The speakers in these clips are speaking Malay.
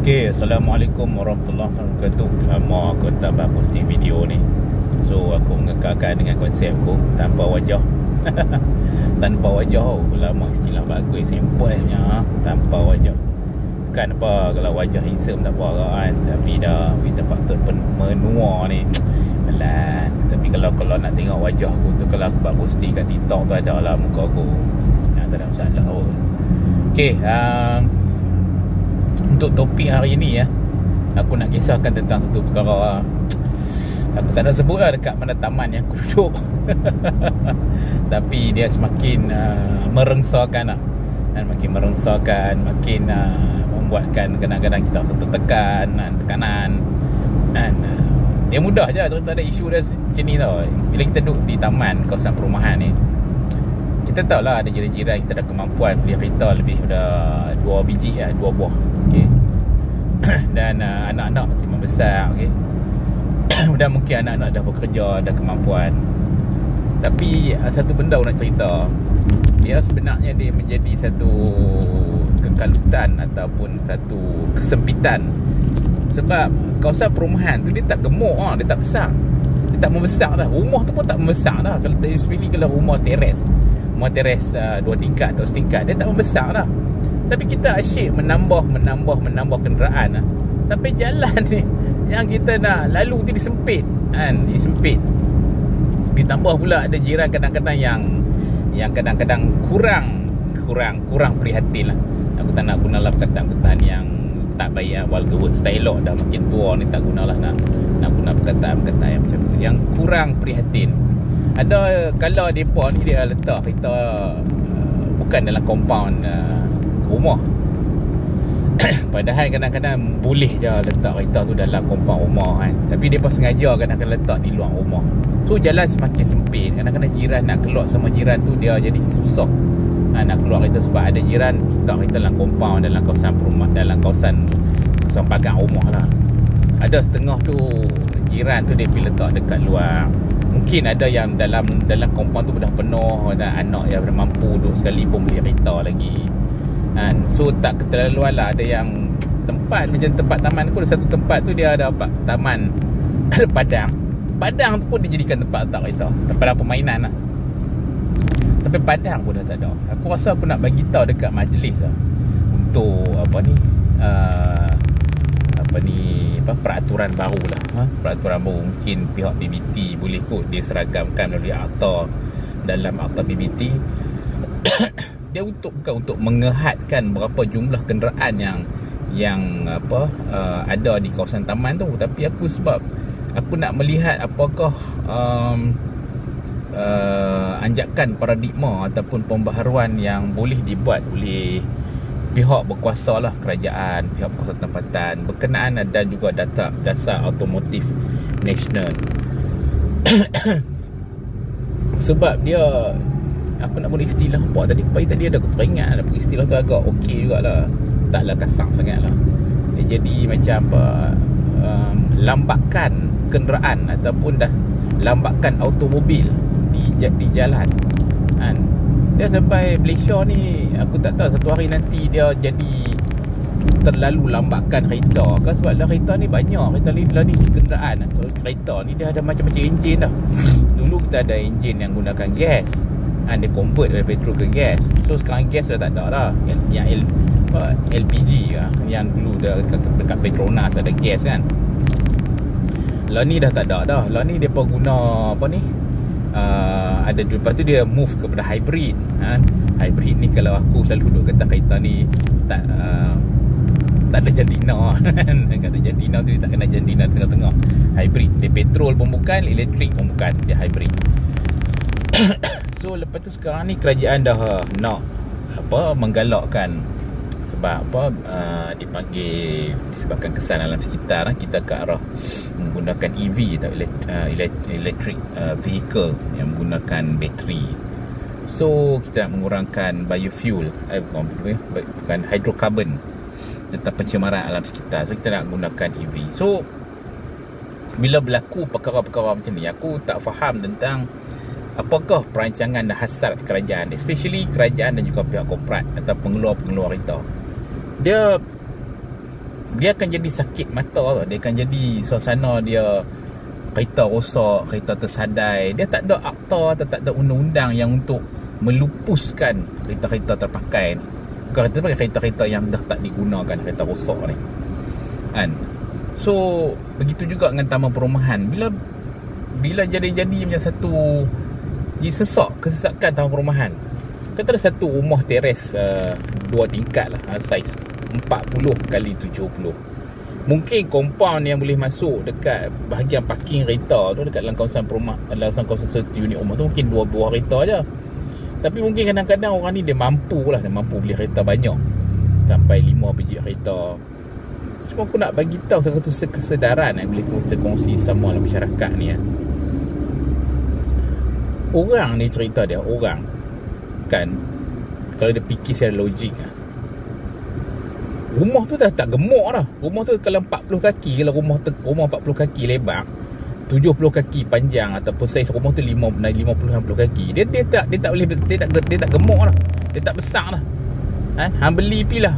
Okay, Assalamualaikum warahmatullahi wabarakatuh. Lama aku tak buat posting video ni, so aku mengekalkan dengan konsep aku tanpa wajah. Tanpa wajah, lama istilah bagus, sempelnya tanpa wajah. Bukan apa, kalau wajah handsome tak apa kan, tapi dah kita faktor menua ni malan. Tapi kalau nak tengok wajah aku tu, kalau aku buat posting kat TikTok tu ada lah muka aku, tak ada masalah pun. Okay, untuk topik hari ni aku nak kisahkan tentang satu perkara. Aku tak nak sebut lah dekat mana taman yang aku duduk. Tapi dia semakin merengsakan lah. Dan makin merengsakan, makin membuatkan kadang-kadang kita rasa tertekan, tekanan. Dan dia mudah je cerita ada isu dia macam ni tau. Bila kita duduk di taman, kawasan perumahan ni, kita tahu lah ada jiran-jiran kita ada kemampuan beli kereta lebih daripada 2 biji, 2 buah. Okay. Dan anak-anak makin membesar. Okay. Dan mungkin anak-anak dah bekerja, dah kemampuan. Tapi satu benda aku nak cerita, dia sebenarnya dia menjadi satu kekalutan ataupun satu kesempitan. Sebab kawasan perumahan tu dia tak gemuk, dia tak besar, dia tak membesar dah. Rumah tu pun tak membesar dah. Kalau kalau rumah teres 2 tingkat atau setingkat, dia tak membesar dah. Tapi kita asyik menambah kenderaan lah. Sampai jalan ni yang kita nak lalu tu disempit kan, disempit. Ditambah pula ada jiran kadang-kadang yang kadang-kadang kurang prihatin lah. Aku tak nak guna lah perkataan-perkataan yang tak baik, vulgar words, tak elok dah, makin tua ni tak gunalah nak guna perkataan-perkataan yang macam tu, yang kurang prihatin. Ada kalau depa ni dia letak kereta bukan dalam compound rumah. Padahal kadang-kadang boleh je letak kereta tu dalam compound rumah kan, tapi depa sengaja kadang-kadang letak di luar rumah. So jalan semakin sempit. Kadang-kadang jiran nak keluar sama jiran tu dia jadi susah nak keluar kereta, sebab ada jiran letak kereta dalam compound, dalam kawasan perumahan, dalam kawasan pagar rumah lah. Ada setengah tu jiran tu dia pergi letak dekat luar. Mungkin ada yang dalam compound tu dah penuh, dan anak yang mampu duduk sekali pun beli kereta lagi kan. So tak keterlaluan lah. Ada yang tempat macam tempat taman aku, ada satu tempat tu dia ada taman ada padang tu pun dijadikan tempat letak kereta, tempat permainan lah. Sampai padang pun dah tak ada. Aku rasa aku nak bagi tahu dekat majlis lah, untuk peraturan baru lah. Peraturan baru, mungkin pihak BBT boleh kot dia seragamkan melalui akta, dalam akta BBT. Dia bukan untuk mengehadkan berapa jumlah kenderaan yang ada di kawasan taman tu, tapi sebab aku nak melihat apakah anjakan paradigma ataupun pembaharuan yang boleh dibuat oleh pihak berkuasa lah, kerajaan, pihak berkuasa tempatan berkenaan, dan juga dasar automotif nasional. Sebab dia, aku nak guna istilah apa tadi ada aku teringat ada istilah tu agak okey jugalah, taklah kasar sangat lah. Dia jadi macam lambakan kenderaan ataupun dah lambakan automobil di jalan kan. Dia sampai Malaysia ni, aku tak tahu satu hari nanti dia jadi terlalu lambakan kereta kan, sebab dah kereta ni banyak, kereta ni kenderaan, kereta ni dia ada macam-macam enjin dah. Dulu kita ada enjin yang gunakan gas, dia convert dari petrol ke gas. So sekarang gas dah tak ada dah, yang LPG lah, yang dulu dekat Petronas ada gas kan. Lah ni dah tak ada dah. Lah ni mereka guna ada lepas tu dia move kepada hybrid kan. Hybrid ni kalau aku selalu duduk kata kereta ni tak ada jantina kan. Kalau ada jantina tu dia tak kena jantina tengah-tengah. Hybrid, dia petrol pun bukan, elektrik pun bukan, dia hybrid. So lepas tu sekarang ni kerajaan dah nak menggalakkan, sebab dipanggil disebabkan kesan alam sekitar, kita ke arah menggunakan EV atau electric vehicle yang menggunakan bateri. So kita nak mengurangkan biofuel, bukan hydrocarbon, tentang pencemaran alam sekitar. So kita nak gunakan EV. So bila berlaku perkara-perkara macam ni, aku tak faham tentang apakah perancangan dan hasrat kerajaan, especially kerajaan dan juga pihak korporat atau pengeluar-pengeluar kereta. Dia dia akan jadi sakit mata tau. Dia akan jadi suasana dia kereta rosak, kereta tersadai. Dia tak ada akta atau tak ada undang-undang yang untuk melupuskan kereta-kereta terpakai ni. Bukan kereta-kereta yang dah tak digunakan, kereta rosak ni kan. So begitu juga dengan taman perumahan. Bila jadi macam satu kesesakan taman perumahan. Kita ada satu rumah teres 2 tingkat lah, saiz 40 kali 70. Mungkin compound yang boleh masuk dekat bahagian parking kereta tu, dekat dalam kawasan perumahan, dalam kawasan satu unit rumah tu mungkin 2 buah kereta aja. Tapi mungkin kadang-kadang orang ni dia mampu beli kereta banyak, sampai 5 biji kereta. Cuma aku nak bagi tahu satu kesedaran yang boleh kongsi sama dalam masyarakat ni ya. Orang ni cerita dia, orang kan, kalau dia fikir secara logik, rumah tu dah tak gemuk dah. Rumah tu kalau 40 kaki, kalau rumah 40 kaki lebar, 70 kaki panjang, ataupun saiz rumah tu 50-60 kaki, dia tak boleh, dia tak gemuk dah. Dia tak besar dah. Hang beli pi lah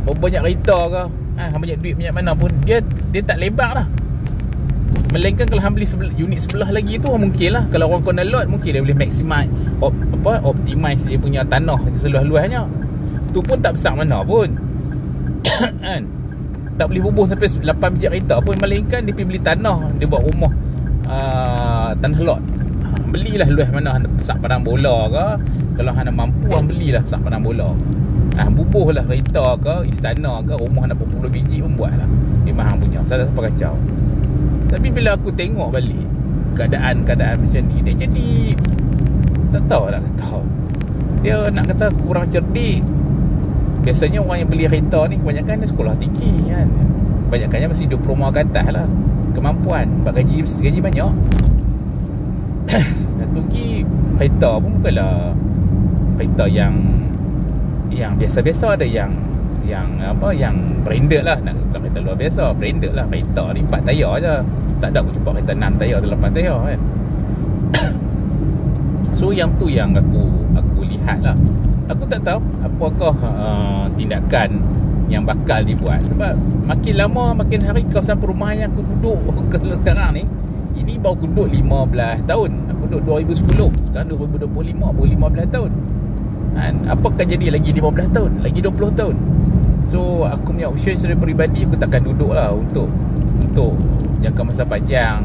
banyak kereta ke, hang banyak duit banyak mana pun, dia tak lebar dah. Melainkan kalau hang beli unit sebelah lagi tu mungkin lah, kalau orang corner lot mungkin dia boleh maximize optimize dia punya tanah seluas-luasnya. Tu pun tak besar mana pun kan. Tak boleh bubuh sampai 8 biji kereta pun. Melainkan dia pergi beli tanah, dia buat rumah tanah lot. Belilah luas mana, sak padang bola ke. Kalau hang mampu, hang belilah sak padang bola. Bubuh lah kereta ke, istana ke, rumah nak 40 biji pun buat lah. Memang hang punya, salah apa kacau. Tapi bila aku tengok balik keadaan macam ni, dia jadi tak tahu nak kata, dia nak kata kurang cerdik. Biasanya orang yang beli kereta ni kebanyakan dia sekolah tinggi kan. Kebanyakannya mesti diploma ke atas lah kemampuan, sebab gaji banyak. Satu lagi, kereta pun bukanlah kereta yang biasa-biasa, ada yang branded lah. Nak bukan kereta luar biasa, branded lah. Kereta ni 4 tayar je, tak ada aku jumpa kereta 6 tayar atau 8 tayar kan. So yang tu yang aku lihat lah. Aku tak tahu apakah tindakan yang bakal dibuat. Sebab makin lama makin hari kawasan perumahan yang aku duduk sekarang ni, ini baru aku duduk 15 tahun. Aku duduk 2010, sekarang 2025, baru 15 tahun kan. Apakah jadi lagi 15 tahun, lagi 20 tahun? So aku punya option secara peribadi, aku takkan duduk lah untuk jangka masa panjang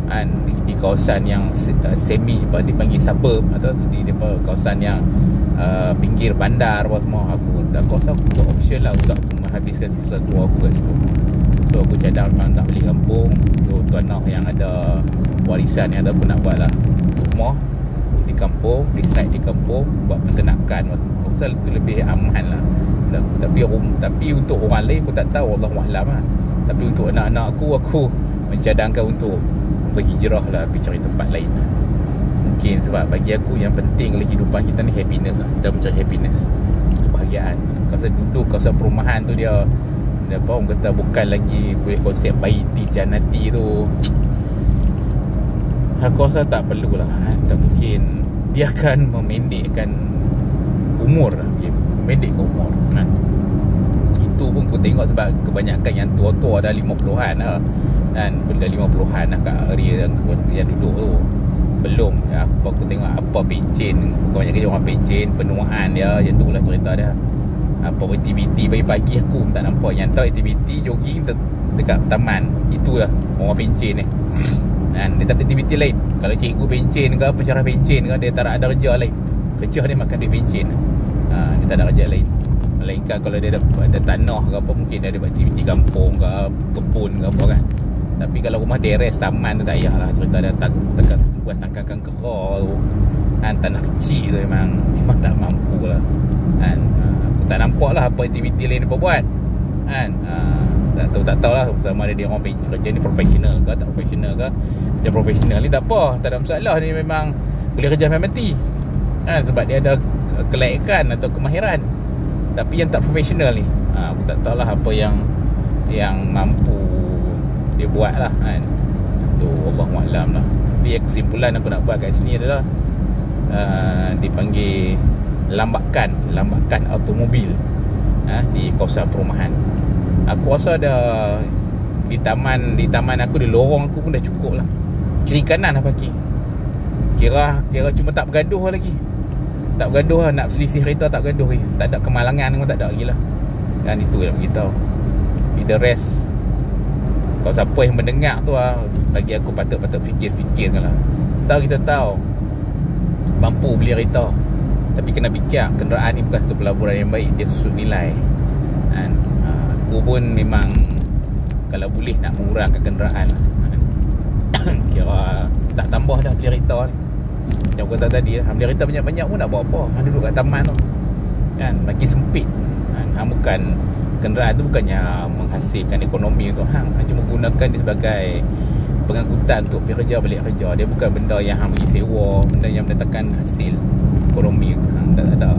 kan, di kawasan yang semi dipanggil suburb, atau di kawasan yang pinggir bandar apa semua. Aku tak kuasa, aku buat option lah untuk menghabiskan sisa tua aku kat situ. So aku cadang memang nak beli kampung. So tanah yang ada warisan yang ada, aku nak buat lah rumah di kampung, di site di kampung, buat penternakan. Aku rasa itu lebih aman lah. Tapi untuk orang lain aku tak tahu, Allahu'alam lah. Tapi untuk anak-anak aku mencadangkan untuk berhijrah lah, pergi cari tempat lain lah. Mungkin sebab bagi aku yang penting dalam kehidupan kita ni happiness lah. Kita mencari happiness, kebahagiaan. Kawasan duduk, kawasan perumahan tu dia apa orang kata, bukan lagi boleh konsep baiti janati tu. Aku rasa tak perlulah. Tak mungkin. Dia akan memendekkan umur. Memendekkan umur kan. Itu pun aku tengok sebab kebanyakan yang tua-tua dah 50-an lah kan. Benda 50-an lah kat area yang duduk tu. Belum aku tengok apa pencen. Kebanyakan orang pencen, penuaan dia, yang tu lah cerita dia. Apa aktiviti pagi-pagi aku tak nampak. Yang tahu aktiviti jogging dekat taman, itulah orang pencen ni kan. Dia tak ada aktiviti lain. Kalau cikgu pencen ke, pensyarah pencen ke, dia tak ada kerja lain. Kerja dia makan duit pencen. Dia tak ada kerja lain. Melainkan kalau dia ada tanah ke apa, mungkin dia ada buat aktiviti kampung ke, kebun ke apa kan. Tapi kalau rumah teres, taman tu tak payahlah. Cerita dia buat tangkakan kera tu kan. Tanah kecil tu memang tak mampu lah kan. Aku tak nampak lah apa aktiviti lain dia buat kan. Tak tahu lah sama ada dia orang kerja ni profesional ke tak profesional ke. Dia profesional ni tak apa, tak ada masalah. Dia memang boleh kerja sampai mati kan, sebab dia ada kelayakan atau kemahiran. Tapi yang tak profesional ni, aku tak tahu lah apa yang mampu dia buat lah kan. Tu Allahu'alam lah. Tapi kesimpulan aku nak buat kat sini adalah dipanggil lambakan automobil di kawasan perumahan. Aku rasa dah di taman aku, di lorong aku pun dah cukup lah. Kiri kanan lah parking. Kira cuma tak bergaduh lagi. Tak bergaduh lah. Nak selisih kereta tak bergaduh lagi. Tak ada kemalangan pun tak ada lagi lah. Dan itu yang beritahu. The rest, kalau siapa yang mendengar tu lah, bagi aku patut fikir lah. Tahu kita tahu mampu beli kereta, tapi kena fikir kenderaan ni bukan satu pelaburan yang baik. Dia susut nilai. Dan aku pun memang kalau boleh nak mengurangkan kenderaan lah. Kira tak tambah dah beli kereta ni. Macam aku kata tadi lah, beli kereta banyak-banyak pun nak buat apa? Duduk kat taman tu kan, makin sempit kan. Bukan, kenderaan tu bukannya menghasilkan ekonomi untuk hang cuma gunakan dia sebagai pengangkutan untuk pergi kerja balik kerja. Dia bukan benda yang hang pergi sewa, benda yang mendatangkan hasil ekonomi hang. Tak ada.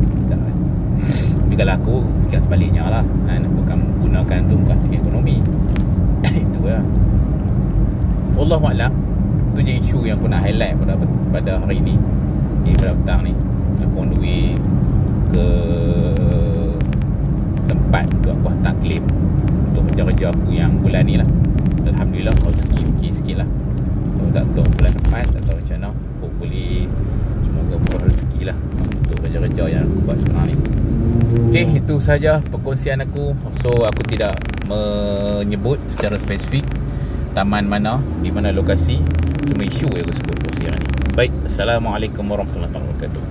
Tapi kalau aku fikir sebaliknya lah kan, aku akan gunakan tu untuk hasil ekonomi. Itu lah. Wallahualam. Itu je isu yang aku nak highlight pada hari ni, pada petang ni. Aku on the way ke tempat untuk aku hantar claim untuk kerja-kerja aku yang bulan ni lah. Alhamdulillah rezeki okey sikit lah. Kalau tak tahu bulan depan, tak tahu macam mana. Hopefully semoga murah rezeki lah untuk kerja-kerja yang aku buat sekarang ni. Okay, itu saja perkongsian aku. So aku tidak menyebut secara spesifik taman mana, di mana lokasi. Cuma isu yang aku sebut sekarang ni. Baik, Assalamualaikum warahmatullahi wabarakatuh.